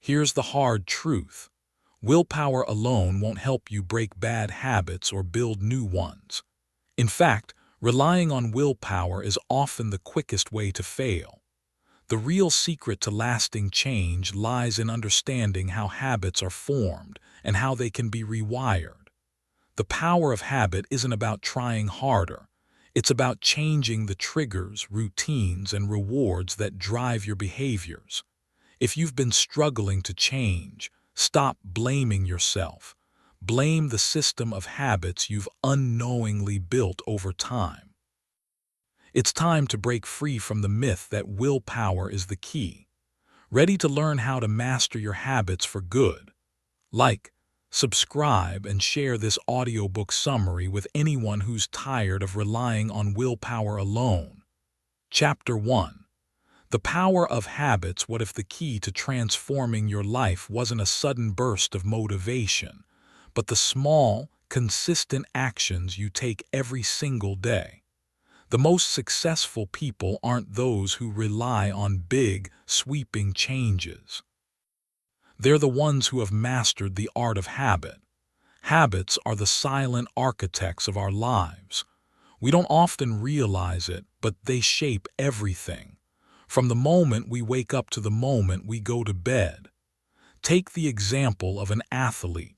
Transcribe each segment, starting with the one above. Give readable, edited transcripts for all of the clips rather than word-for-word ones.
Here's the hard truth. Willpower alone won't help you break bad habits or build new ones. In fact, relying on willpower is often the quickest way to fail. The real secret to lasting change lies in understanding how habits are formed and how they can be rewired. The power of habit isn't about trying harder. It's about changing the triggers, routines, and rewards that drive your behaviors. If you've been struggling to change, stop blaming yourself. Blame the system of habits you've unknowingly built over time. It's time to break free from the myth that willpower is the key. Ready to learn how to master your habits for good? Like, subscribe, and share this audiobook summary with anyone who's tired of relying on willpower alone. Chapter 1. The power of habits. What if the key to transforming your life wasn't a sudden burst of motivation, but the small, consistent actions you take every single day? The most successful people aren't those who rely on big, sweeping changes. They're the ones who have mastered the art of habit. Habits are the silent architects of our lives. We don't often realize it, but they shape everything. From the moment we wake up to the moment we go to bed. Take the example of an athlete.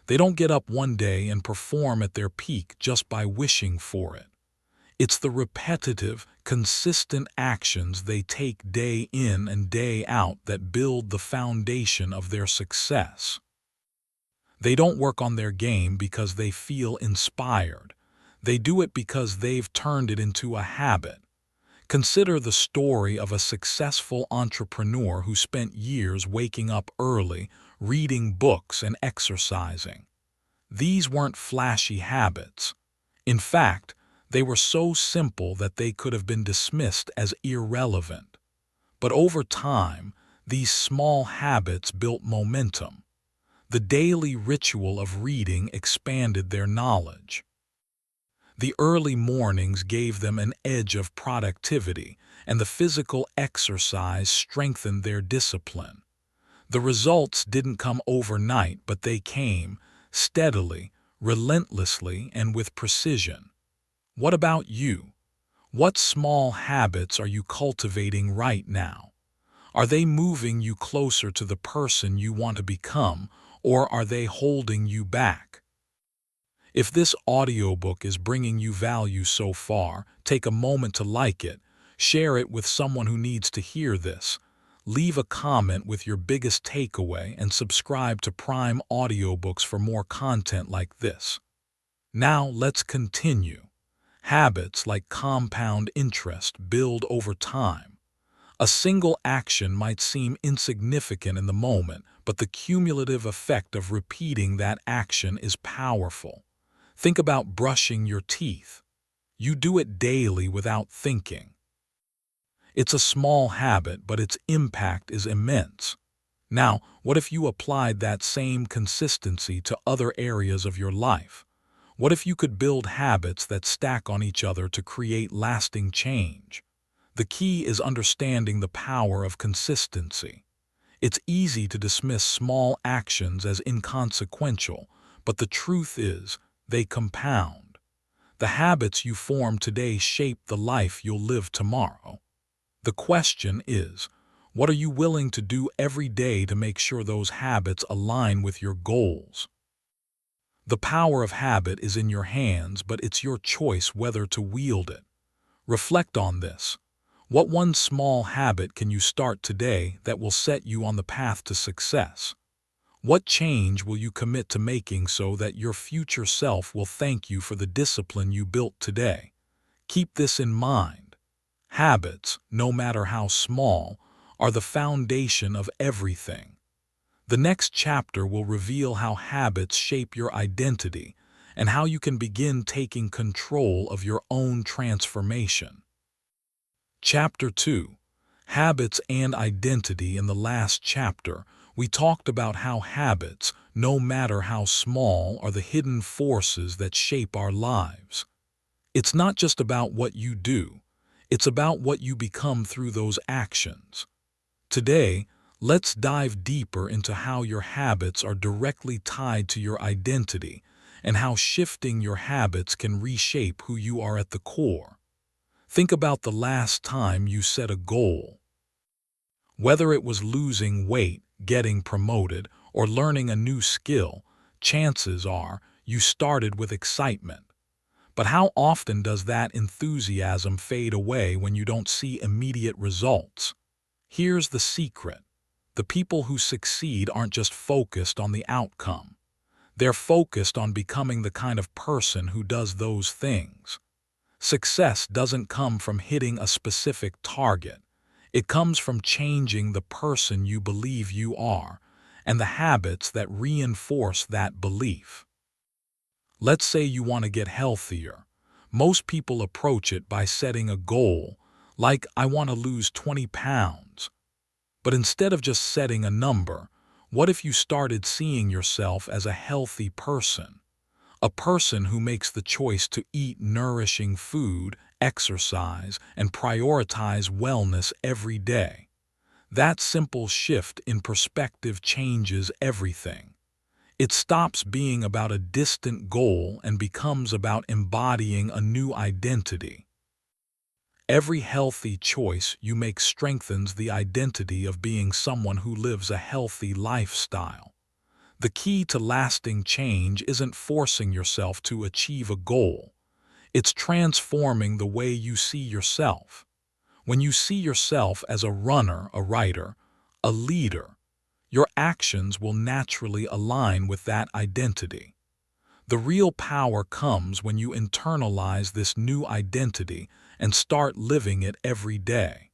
They don't get up one day and perform at their peak just by wishing for it. It's the repetitive, consistent actions they take day in and day out that build the foundation of their success. They don't work on their game because they feel inspired. They do it because they've turned it into a habit. Consider the story of a successful entrepreneur who spent years waking up early, reading books, and exercising. These weren't flashy habits. In fact, they were so simple that they could have been dismissed as irrelevant. But over time, these small habits built momentum. The daily ritual of reading expanded their knowledge. The early mornings gave them an edge of productivity, and the physical exercise strengthened their discipline. The results didn't come overnight, but they came steadily, relentlessly, and with precision. What about you? What small habits are you cultivating right now? Are they moving you closer to the person you want to become, or are they holding you back? If this audiobook is bringing you value so far, take a moment to like it, share it with someone who needs to hear this, leave a comment with your biggest takeaway, and subscribe to Prime Audiobooks for more content like this. Now let's continue. Habits, like compound interest, build over time. A single action might seem insignificant in the moment, but the cumulative effect of repeating that action is powerful. Think about brushing your teeth. You do it daily without thinking. It's a small habit, but its impact is immense. Now, what if you applied that same consistency to other areas of your life? What if you could build habits that stack on each other to create lasting change? The key is understanding the power of consistency. It's easy to dismiss small actions as inconsequential, but the truth is, they compound. The habits you form today shape the life you'll live tomorrow. The question is, what are you willing to do every day to make sure those habits align with your goals? The power of habit is in your hands, but it's your choice whether to wield it. Reflect on this. What one small habit can you start today that will set you on the path to success? What change will you commit to making so that your future self will thank you for the discipline you built today? Keep this in mind. Habits, no matter how small, are the foundation of everything. The next chapter will reveal how habits shape your identity and how you can begin taking control of your own transformation. Chapter 2. Habits and Identity. In the last chapter, we talked about how habits, no matter how small, are the hidden forces that shape our lives. It's not just about what you do, it's about what you become through those actions. Today, Let's dive deeper into how your habits are directly tied to your identity and how shifting your habits can reshape who you are at the core. Think about the last time you set a goal. Whether it was losing weight, getting promoted, or learning a new skill, chances are you started with excitement. But how often does that enthusiasm fade away when you don't see immediate results? Here's the secret. The people who succeed aren't just focused on the outcome. They're focused on becoming the kind of person who does those things. Success doesn't come from hitting a specific target. It comes from changing the person you believe you are and the habits that reinforce that belief. Let's say you want to get healthier. Most people approach it by setting a goal, like I want to lose 20 pounds. But instead of just setting a number, what if you started seeing yourself as a healthy person? A person who makes the choice to eat nourishing food, exercise, and prioritize wellness every day. That simple shift in perspective changes everything. It stops being about a distant goal and becomes about embodying a new identity. Every healthy choice you make strengthens the identity of being someone who lives a healthy lifestyle. The key to lasting change isn't forcing yourself to achieve a goal. It's transforming the way you see yourself. When you see yourself as a runner, a writer, a leader, your actions will naturally align with that identity. The real power comes when you internalize this new identity and start living it every day.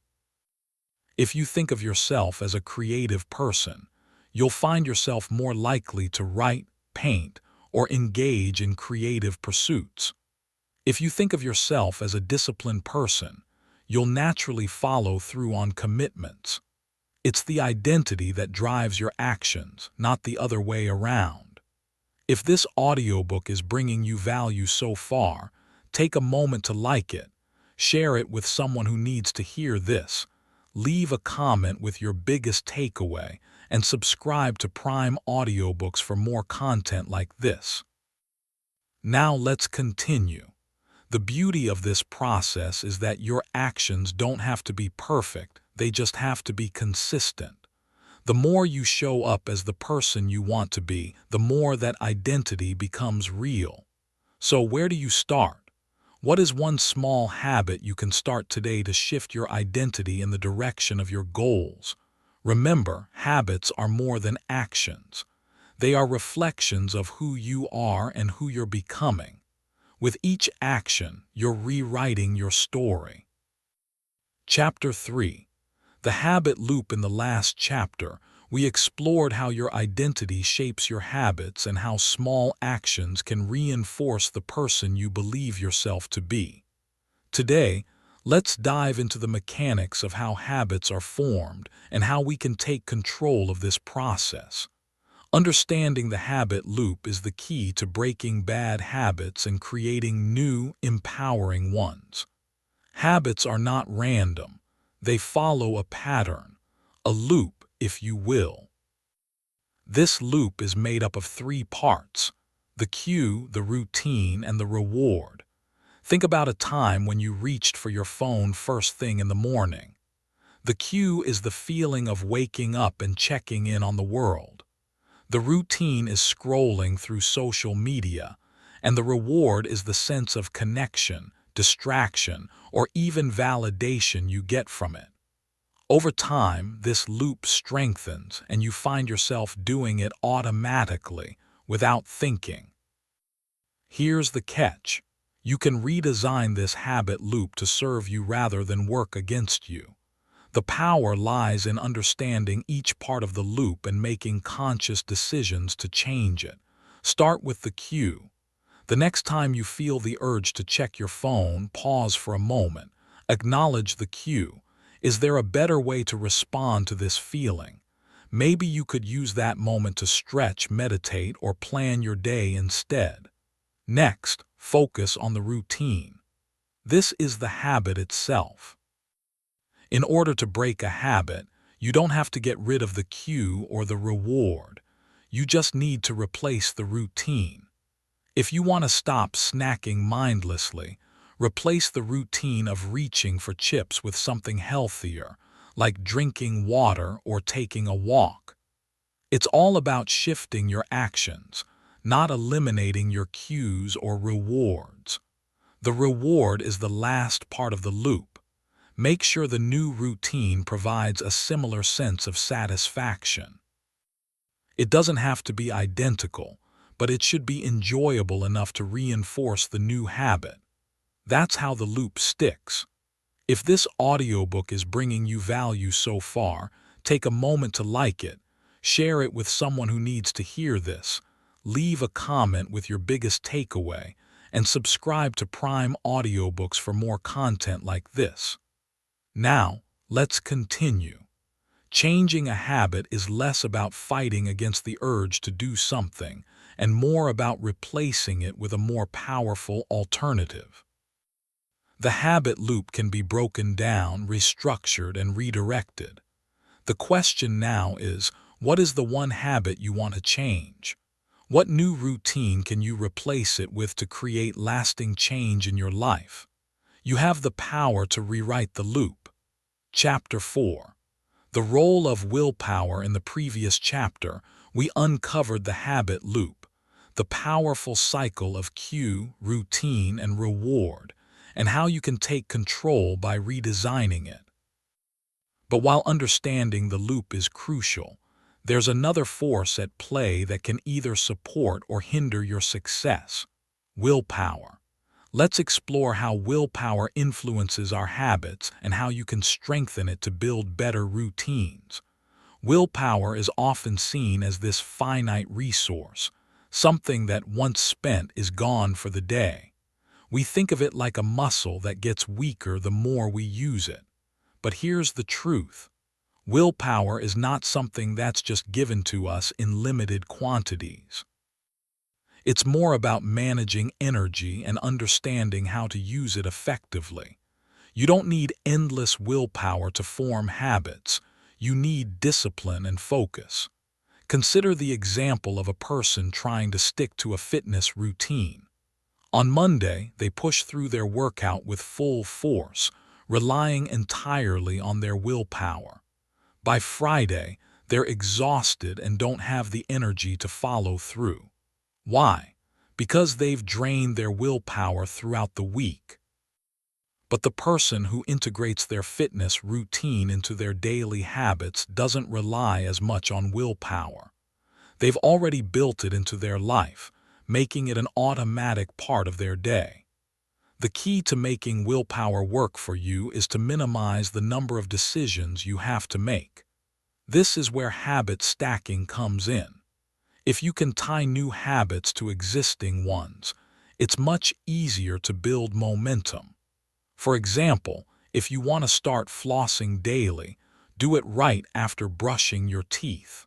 If you think of yourself as a creative person, you'll find yourself more likely to write, paint, or engage in creative pursuits. If you think of yourself as a disciplined person, you'll naturally follow through on commitments. It's the identity that drives your actions, not the other way around. If this audiobook is bringing you value so far, take a moment to like it, share it with someone who needs to hear this, leave a comment with your biggest takeaway, and subscribe to Prime Audiobooks for more content like this. Now let's continue. The beauty of this process is that your actions don't have to be perfect, they just have to be consistent. The more you show up as the person you want to be, the more that identity becomes real. So where do you start? What is one small habit you can start today to shift your identity in the direction of your goals? Remember, habits are more than actions. They are reflections of who you are and who you're becoming. With each action, you're rewriting your story. Chapter 3. The Habit Loop. In the last chapter, we explored how your identity shapes your habits and how small actions can reinforce the person you believe yourself to be. Today, let's dive into the mechanics of how habits are formed and how we can take control of this process. Understanding the habit loop is the key to breaking bad habits and creating new, empowering ones. Habits are not random. They follow a pattern, a loop, if you will. This loop is made up of 3 parts: the cue, the routine, and the reward. Think about a time when you reached for your phone first thing in the morning. The cue is the feeling of waking up and checking in on the world. The routine is scrolling through social media, and the reward is the sense of connection, distraction, or even validation you get from it. Over time, this loop strengthens and you find yourself doing it automatically, without thinking. Here's the catch. You can redesign this habit loop to serve you rather than work against you. The power lies in understanding each part of the loop and making conscious decisions to change it. Start with the cue. The next time you feel the urge to check your phone, pause for a moment. Acknowledge the cue. Is there a better way to respond to this feeling? Maybe you could use that moment to stretch, meditate, or plan your day instead. Next, focus on the routine. This is the habit itself. In order to break a habit, You don't have to get rid of the cue or the reward. You just need to replace the routine. If you want to stop snacking mindlessly, replace the routine of reaching for chips with something healthier, like drinking water or taking a walk. It's all about shifting your actions, not eliminating your cues or rewards. The reward is the last part of the loop. Make sure the new routine provides a similar sense of satisfaction. It doesn't have to be identical, but it should be enjoyable enough to reinforce the new habit. That's how the loop sticks. If this audiobook is bringing you value so far, take a moment to like it, share it with someone who needs to hear this, leave a comment with your biggest takeaway, and subscribe to Prime Audiobooks for more content like this. Now, let's continue. Changing a habit is less about fighting against the urge to do something and more about replacing it with a more powerful alternative. The habit loop can be broken down, restructured, and redirected. The question now is, what is the one habit you want to change? What new routine can you replace it with to create lasting change in your life? You have the power to rewrite the loop. Chapter 4. The role of willpower. In the previous chapter, we uncovered the habit loop, the powerful cycle of cue, routine, and reward, and how you can take control by redesigning it. But while understanding the loop is crucial, there's another force at play that can either support or hinder your success: willpower. Let's explore how willpower influences our habits and how you can strengthen it to build better routines. Willpower is often seen as this finite resource, something that once spent is gone for the day. We think of it like a muscle that gets weaker the more we use it. But here's the truth. Willpower is not something that's just given to us in limited quantities. It's more about managing energy and understanding how to use it effectively. You don't need endless willpower to form habits. You need discipline and focus. Consider the example of a person trying to stick to a fitness routine. On Monday, they push through their workout with full force, relying entirely on their willpower. By Friday, they're exhausted and don't have the energy to follow through. Why? Because they've drained their willpower throughout the week. But the person who integrates their fitness routine into their daily habits doesn't rely as much on willpower. They've already built it into their life, making it an automatic part of their day. The key to making willpower work for you is to minimize the number of decisions you have to make. This is where habit stacking comes in. If you can tie new habits to existing ones, it's much easier to build momentum. For example, if you want to start flossing daily, do it right after brushing your teeth.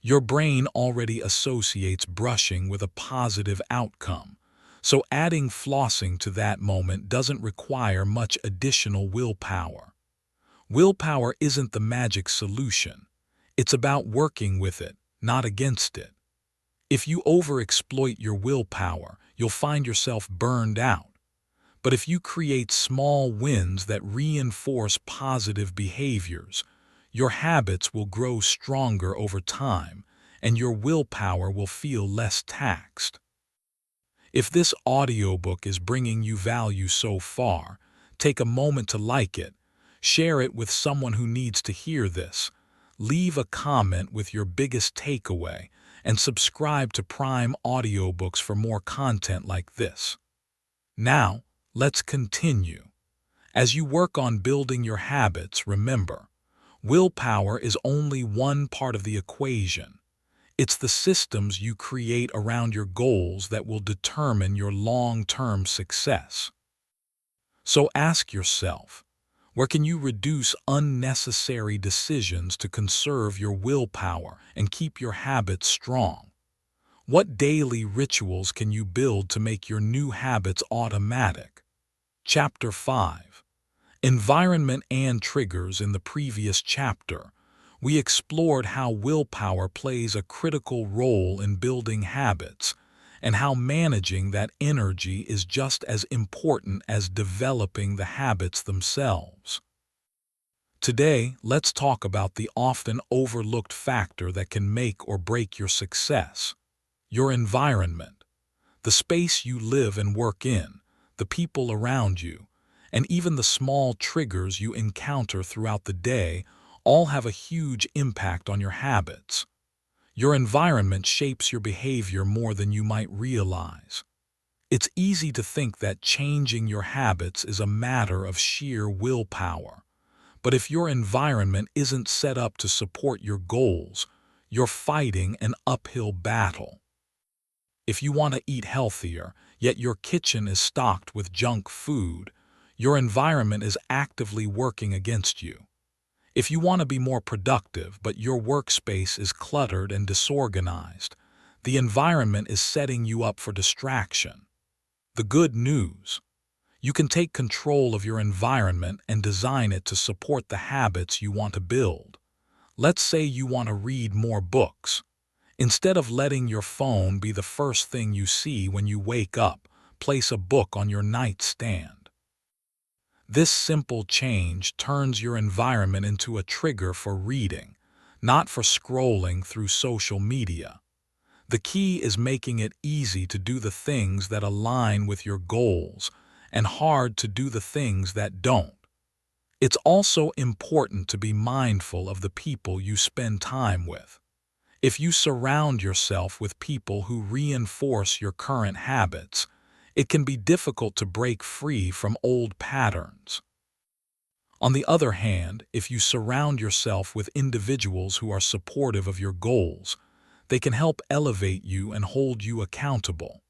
Your brain already associates brushing with a positive outcome, so adding flossing to that moment doesn't require much additional willpower. Willpower isn't the magic solution. It's about working with it, not against it. If you overexploit your willpower, you'll find yourself burned out. But if you create small wins that reinforce positive behaviors, your habits will grow stronger over time, and your willpower will feel less taxed. If this audiobook is bringing you value so far, take a moment to like it, share it with someone who needs to hear this, leave a comment with your biggest takeaway, and subscribe to Prime Audiobooks for more content like this. Now, let's continue. As you work on building your habits, remember, willpower is only one part of the equation. It's the systems you create around your goals that will determine your long-term success. So ask yourself, where can you reduce unnecessary decisions to conserve your willpower and keep your habits strong? What daily rituals can you build to make your new habits automatic? Chapter 5. Environment and triggers. In the previous chapter, we explored how willpower plays a critical role in building habits and how managing that energy is just as important as developing the habits themselves. Today, let's talk about the often overlooked factor that can make or break your success: your environment. The space you live and work in, the people around you, and even the small triggers you encounter throughout the day all have a huge impact on your habits. Your environment shapes your behavior more than you might realize. It's easy to think that changing your habits is a matter of sheer willpower. But if your environment isn't set up to support your goals, you're fighting an uphill battle. If you want to eat healthier, yet your kitchen is stocked with junk food, your environment is actively working against you. If you want to be more productive, but your workspace is cluttered and disorganized, the environment is setting you up for distraction. The good news: you can take control of your environment and design it to support the habits you want to build. Let's say you want to read more books. Instead of letting your phone be the first thing you see when you wake up, place a book on your nightstand. This simple change turns your environment into a trigger for reading, not for scrolling through social media. The key is making it easy to do the things that align with your goals and hard to do the things that don't. It's also important to be mindful of the people you spend time with. If you surround yourself with people who reinforce your current habits, it can be difficult to break free from old patterns. On the other hand, if you surround yourself with individuals who are supportive of your goals, they can help elevate you and hold you accountable.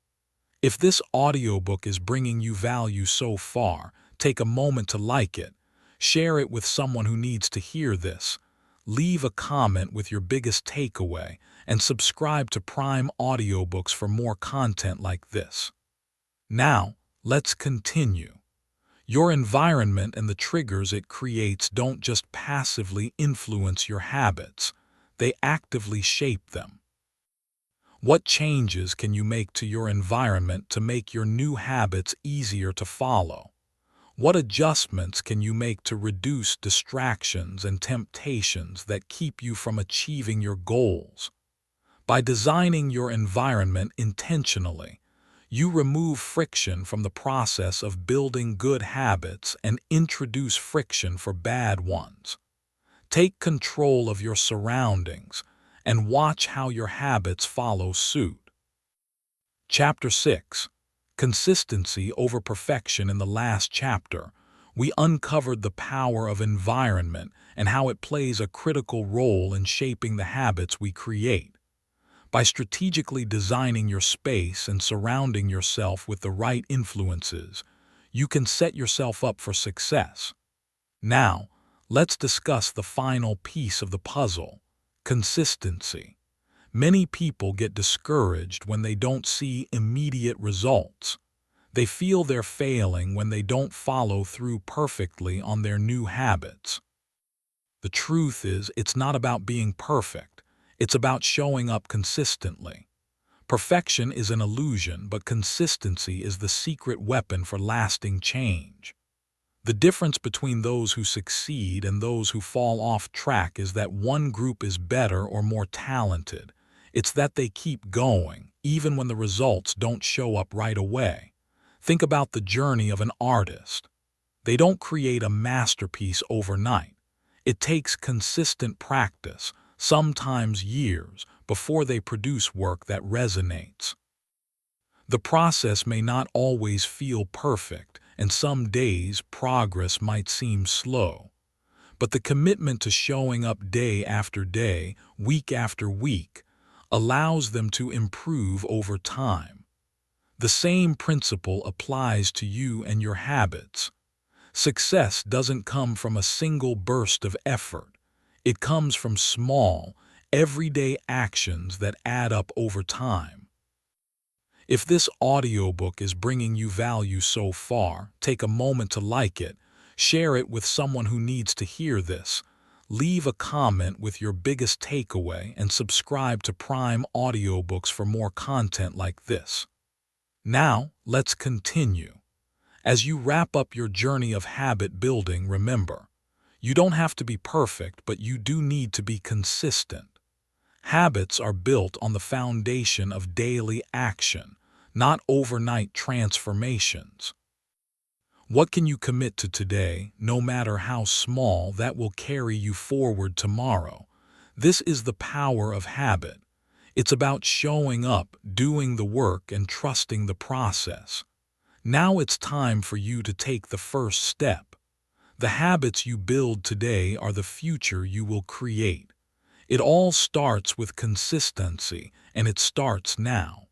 If this audiobook is bringing you value so far, take a moment to like it, share it with someone who needs to hear this, leave a comment with your biggest takeaway, and subscribe to Prime Audiobooks for more content like this. Now, let's continue. Your environment and the triggers it creates don't just passively influence your habits, they actively shape them. What changes can you make to your environment to make your new habits easier to follow? What adjustments can you make to reduce distractions and temptations that keep you from achieving your goals? By designing your environment intentionally, you remove friction from the process of building good habits and introduce friction for bad ones. Take control of your surroundings and watch how your habits follow suit. Chapter 6: Consistency over Perfection. In the last chapter, we uncovered the power of environment and how it plays a critical role in shaping the habits we create. By strategically designing your space and surrounding yourself with the right influences, you can set yourself up for success. Now, let's discuss the final piece of the puzzle: consistency. Many people get discouraged when they don't see immediate results. They feel they're failing when they don't follow through perfectly on their new habits. The truth is, it's not about being perfect. It's about showing up consistently. Perfection is an illusion, but consistency is the secret weapon for lasting change. The difference between those who succeed and those who fall off track is that one group is better or more talented. It's that they keep going, even when the results don't show up right away. Think about the journey of an artist. They don't create a masterpiece overnight. It takes consistent practice, sometimes years, before they produce work that resonates. The process may not always feel perfect, and some days progress might seem slow. But the commitment to showing up day after day, week after week, allows them to improve over time. The same principle applies to you and your habits. Success doesn't come from a single burst of effort. It comes from small, everyday actions that add up over time. If this audiobook is bringing you value so far, take a moment to like it, Share it with someone who needs to hear this. Leave a comment with your biggest takeaway and subscribe to Prime Audiobooks for more content like this. Now, let's continue. As you wrap up your journey of habit building, remember, you don't have to be perfect, but you do need to be consistent. Habits are built on the foundation of daily action, not overnight transformations. What can you commit to today, no matter how small, that will carry you forward tomorrow? This is the power of habit. It's about showing up, doing the work, and trusting the process. Now it's time for you to take the first step. The habits you build today are the future you will create. It all starts with consistency, and it starts now.